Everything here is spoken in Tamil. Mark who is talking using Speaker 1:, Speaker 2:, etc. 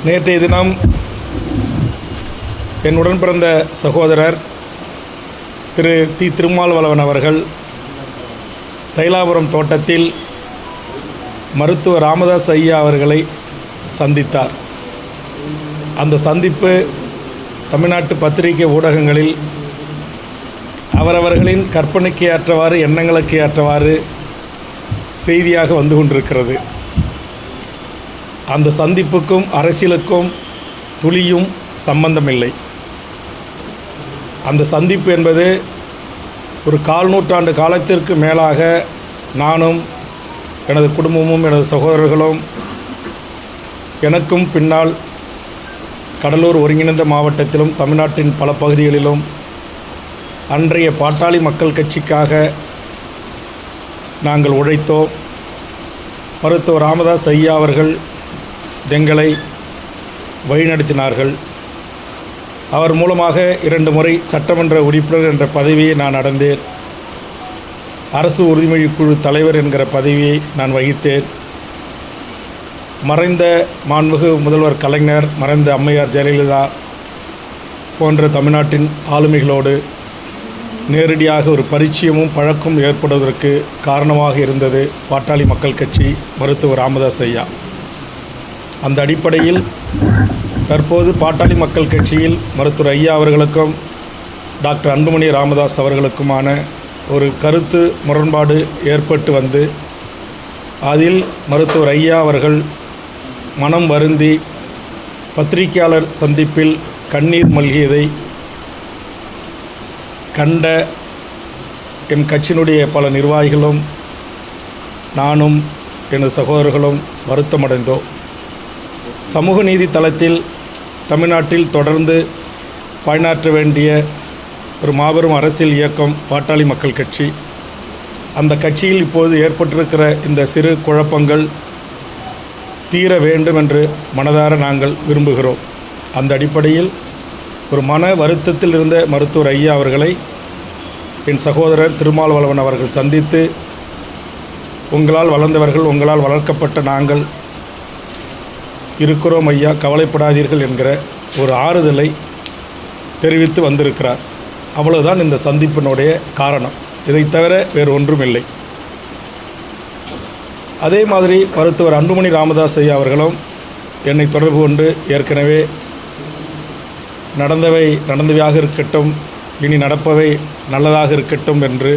Speaker 1: நேற்றைய தினம் என் உடன் பிறந்த சகோதரர் திரு திருமாவளவன் அவர்கள் தைலாபுரம் தோட்டத்தில் மருத்துவர் ராமதாஸ் ஐயா அவர்களை சந்தித்தார். அந்த சந்திப்பு தமிழ்நாட்டு பத்திரிகை ஊடகங்களில் அவரவர்களின் கற்பனைக்கு ஏற்றவாறு, எண்ணங்களுக்கு ஏற்றவாறு செய்தியாக வந்து கொண்டிருக்கிறது. அந்த சந்திப்புக்கும் அரசியலுக்கும் துளியும் சம்பந்தமில்லை. அந்த சந்திப்பு என்பது ஒரு 1/4 நூற்றாண்டு காலத்திற்கு மேலாக நானும் எனது குடும்பமும் எனது சகோதரர்களும் எனக்கும் பின்னால் கடலூர் ஒருங்கிணைந்த மாவட்டத்திலும் தமிழ்நாட்டின் பல பகுதிகளிலும் அன்றைய பாட்டாளி மக்கள் கட்சிக்காக நாங்கள் உழைத்தோம். மருத்துவர் ராமதாஸ் ஐயா அவர்கள் எங்களை வழிநடத்தினார்கள். அவர் மூலமாக 2 முறை சட்டமன்ற உறுப்பினர் என்ற பதவியை நான் அடைந்தேன். அரசு உறுதிமொழி குழு தலைவர் என்கிற பதவியை நான் வகித்தேன். மறைந்த மாண்புமிகு முதல்வர் கலைஞர், மறைந்த அம்மையார் ஜெயலலிதா போன்ற தமிழ்நாட்டின் ஆளுமைகளோடு நேரடியாக ஒரு பரிச்சயமும் பழக்கம் ஏற்படுவதற்கு காரணமாக இருந்தது பாட்டாளி மக்கள் கட்சி, மருத்துவர் ராமதாஸ் ஐயா. அந்த அடிப்படையில் தற்போது பாட்டாளி மக்கள் கட்சியில் மருத்துவர் ஐயா அவர்களுக்கும் டாக்டர் அன்புமணி ராமதாஸ் அவர்களுக்குமான ஒரு கருத்து முரண்பாடு ஏற்பட்டு வந்து அதில் மருத்துவர் ஐயா அவர்கள் மனம் வருந்தி பத்திரிகையாளர் சந்திப்பில் கண்ணீர் மல்கியதை கண்ட என் கட்சியினுடைய பல நிர்வாகிகளும் நானும் எனது சகோதரர்களும் வருத்தமடைந்தோம். சமூக நீதி தளத்தில் தமிழ்நாட்டில் தொடர்ந்து பணியாற்ற வேண்டிய ஒரு மாபெரும் அரசியல் இயக்கம் பாட்டாளி மக்கள் கட்சி. அந்த கட்சியில் இப்போது ஏற்பட்டிருக்கிற இந்த சிறு குழப்பங்கள் தீர வேண்டும் என்று மனதார நாங்கள் விரும்புகிறோம். அந்த அடிப்படையில் ஒரு மன வருத்தத்தில் இருந்த மருத்துவர் ஐயா அவர்களை என் சகோதரர் திருமாவளவன் அவர்கள் சந்தித்து, உங்களால் வளர்ந்தவர்கள், உங்களால் வளர்க்கப்பட்ட நாங்கள் இருக்கிறோம் ஐயா, கவலைப்படாதீர்கள் என்கிற ஒரு ஆறுதலை தெரிவித்து வந்திருக்கிறார். அவ்வளவுதான் இந்த சந்திப்பினுடைய காரணம். இதை தவிர வேறு ஒன்றும் இல்லை. அதே மாதிரி மருத்துவர் அன்புமணி ராமதாஸ் ஐயா அவர்களும் என்னை தொடர்பு கொண்டு ஏற்கனவே நடந்தவையாக இருக்கட்டும், இனி நடப்பவை நல்லதாக இருக்கட்டும் என்று